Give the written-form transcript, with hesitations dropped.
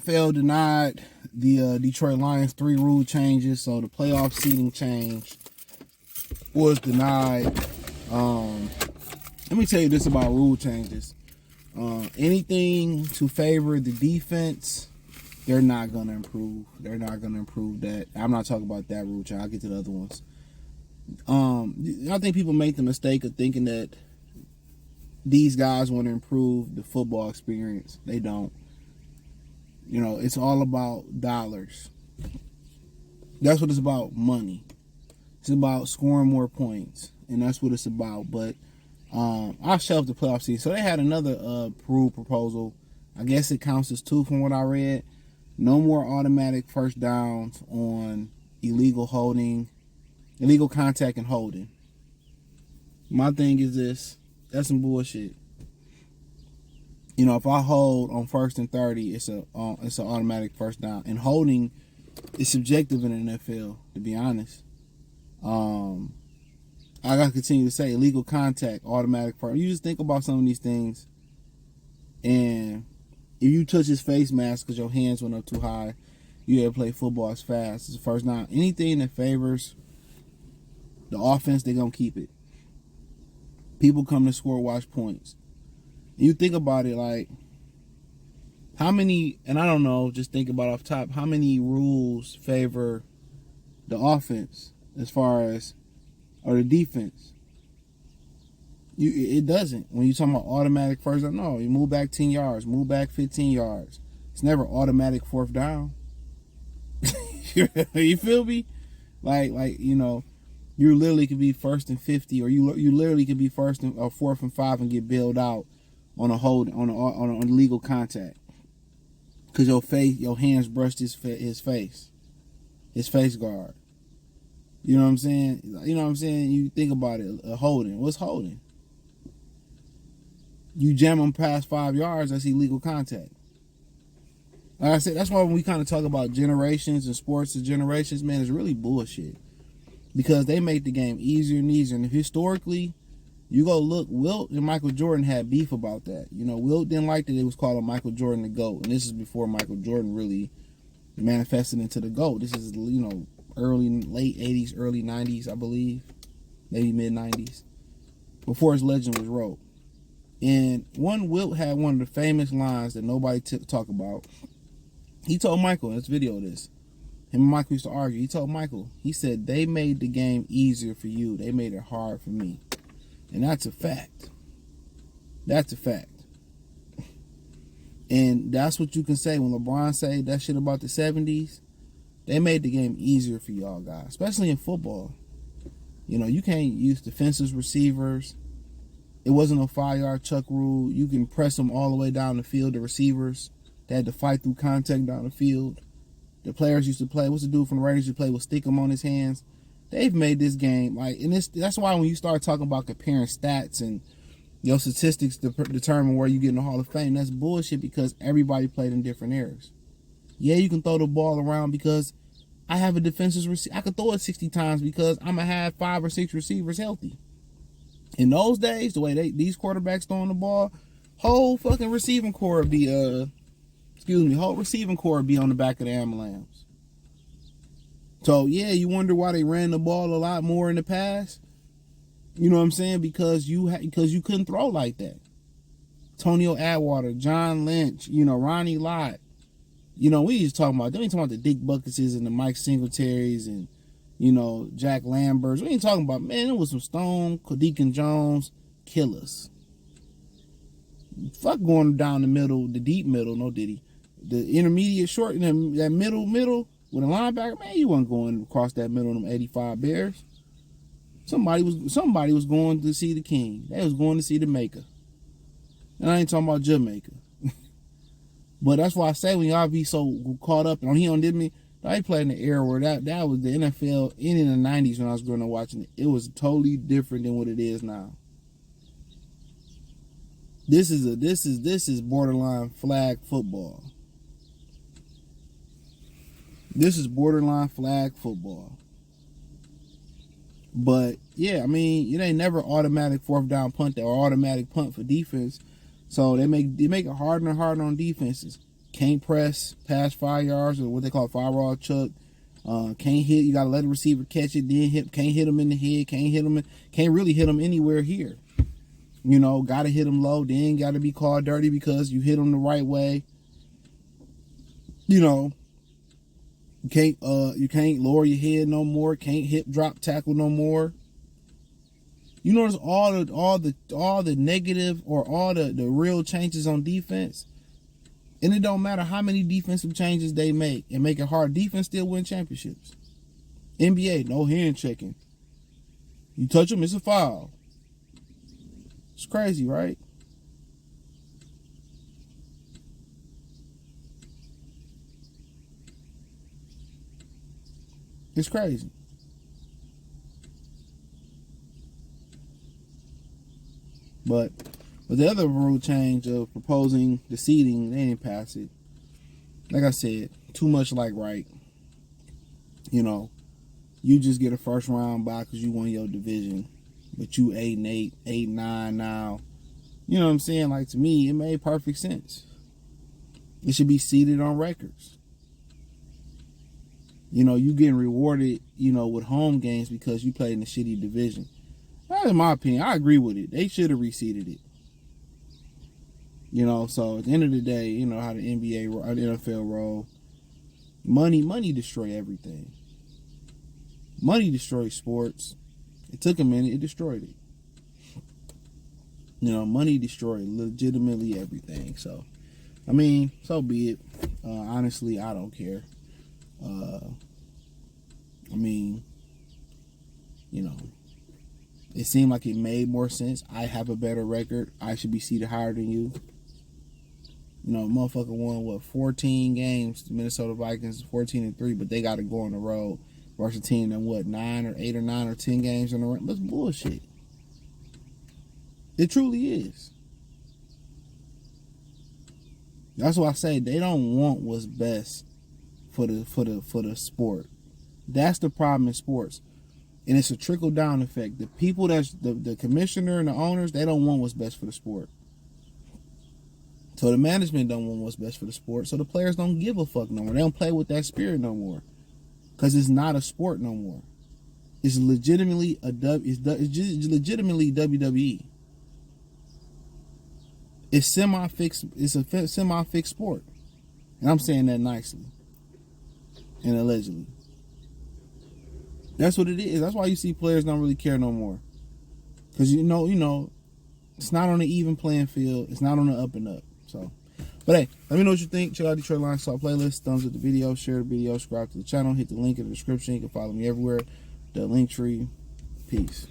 NFL denied the Detroit Lions 3 rule changes, so the playoff seeding change was denied. Let me tell you this about rule changes. Anything to favor the defense, they're not going to improve. They're not going to improve that. I'm not talking about that rule change. I'll get to the other ones. I think people make the mistake of thinking that these guys want to improve the football experience. They don't. You know, it's all about dollars. That's what it's about, money. It's about scoring more points, and that's what it's about. But I shelved the playoff season. So they had another rule proposal. I guess it counts as 2 from what I read. No more automatic first downs on illegal contact and holding. My thing is this. That's some bullshit. You know, if I hold on 1st and 30, it's an automatic first down. And holding is subjective in the NFL, to be honest. I gotta continue to say illegal contact, automatic first. You just think about some of these things, and if you touch his face mask because your hands went up too high, you had to play football as fast. It's the first down. Anything that favors the offense, they're gonna keep it. People come to score, watch points. You think about it, like, how many, and I don't know, just think about off top, how many rules favor the offense as far as, or the defense? It doesn't. When you're talking about automatic first down, no, you move back 10 yards, move back 15 yards. It's never automatic 4th down. You feel me? Like, you know, you literally could be 1st and 50, or you literally could be 1st and or 4th and 5 and get bailed out on a hold on illegal contact because your hands brushed his face guard. You know what I'm saying? You think about it. Holding. What's holding? You jam them past 5 yards, that's illegal contact. Like I said, that's why when we kind of talk about generations and sports and generations, man, it's really bullshit. Because they make the game easier and easier. And historically, you go look, Wilt and Michael Jordan had beef about that. You know, Wilt didn't like that it was calling Michael Jordan the GOAT. And this is before Michael Jordan really manifested into the GOAT. This is, you know, late 80s, early 90s, I believe. Maybe mid 90s. Before his legend was wrote. And Wilt had one of the famous lines that nobody talk about. He told Michael, let's video this. Him and Michael used to argue. He told Michael, he said, they made the game easier for you. They made it hard for me. And that's a fact. That's a fact. And that's what you can say when LeBron say that shit about the 70s. They made the game easier for y'all guys, especially in football. You know, you can't use defensive receivers. It wasn't a 5-yard chuck rule. You can press them all the way down the field, the receivers. They had to fight through contact down the field. The players used to play, what's the dude from the Raiders used to play, would stick him on his hands. They've made this game, like, and that's why when you start talking about comparing stats and your statistics to determine where you get in the Hall of Fame, that's bullshit because everybody played in different eras. Yeah, you can throw the ball around because I have a defensive receiver. I can throw it 60 times because I'm going to have 5 or 6 receivers healthy. In those days, the way these quarterbacks throwing the ball, whole fucking receiving core would be, whole receiving core would be on the back of the ambulance. So, yeah, you wonder why they ran the ball a lot more in the past? You know what I'm saying? Because you couldn't throw like that. Antonio Atwater, John Lynch, you know, Ronnie Lott. You know, we just talking about, they ain't talking about the Dick Buckeses and the Mike Singletaries and, you know, Jack Lamberts. We ain't talking about, man, it was some Stone, Deacon Jones, killers. Fuck going down the middle, the deep middle, no diddy. The intermediate short, that middle, with a linebacker, man, you wasn't going across that middle of them 85 Bears. Somebody was going to see the king. They was going to see the maker. And I ain't talking about Jamaica. But that's why I say when y'all be so caught up, and he on did me, I played in the era where that was the NFL in the 90s when I was growing up watching it. It was totally different than what it is now. This is borderline flag football. This is borderline flag football. But yeah, I mean, it ain't never automatic 4th down punt or automatic punt for defense. So they make it harder and harder on defenses. can't press past 5 yards, or what they call 5-yard chuck. Can't hit. You gotta let the receiver catch it, then hit. Can't hit him in the head. Can't really hit him anywhere here. You know, gotta hit him low. Then gotta be called dirty because you hit him the right way. You know, you can't lower your head no more. Can't hip drop tackle no more. You notice all the negative or all the real changes on defense. And it don't matter how many defensive changes they make and make it hard. Defense still win championships. NBA, no hand checking. You touch them, it's a foul. It's crazy, right? It's crazy. But with the other rule change of proposing the seeding, they didn't pass it. Like I said, too much like right. You know, you just get a first round bye because you won your division, but you 8-8, 8-9 now. You know what I'm saying? Like, to me, it made perfect sense. It should be seeded on records. You know, you getting rewarded, you know, with home games because you played in a shitty division. That's my opinion. I agree with it. They should have reseeded it. You know, so at the end of the day, you know how the NBA or the NFL roll. Money destroy everything. Money destroys sports. It took a minute, it destroyed it. You know, money destroyed legitimately everything. So, I mean, so be it. Honestly, I don't care. I mean, you know, it seemed like it made more sense. I have a better record. I should be seated higher than you. You know, motherfucker won, 14 games. The Minnesota Vikings, 14-3, but they got to go on the road versus a team that, 8 or 9 or 10 games in the row. That's bullshit. It truly is. That's why I say they don't want what's best for the sport. That's the problem in sports. And it's a trickle-down effect. The people that's the commissioner and the owners, they don't want what's best for the sport. So the management don't want what's best for the sport. So the players don't give a fuck no more. They don't play with that spirit no more. Because it's not a sport no more. It's legitimately legitimately WWE. It's semi-fixed. It's a semi-fixed sport. And I'm saying that nicely. And allegedly. That's what it is. That's why you see players don't really care no more. Because you know, it's not on the even playing field. It's not on the up and up. So, but hey, let me know what you think. Check out Detroit Lions Talk playlist. Thumbs up the video, share the video, subscribe to the channel, hit the link in the description. You can follow me everywhere. The link tree. Peace.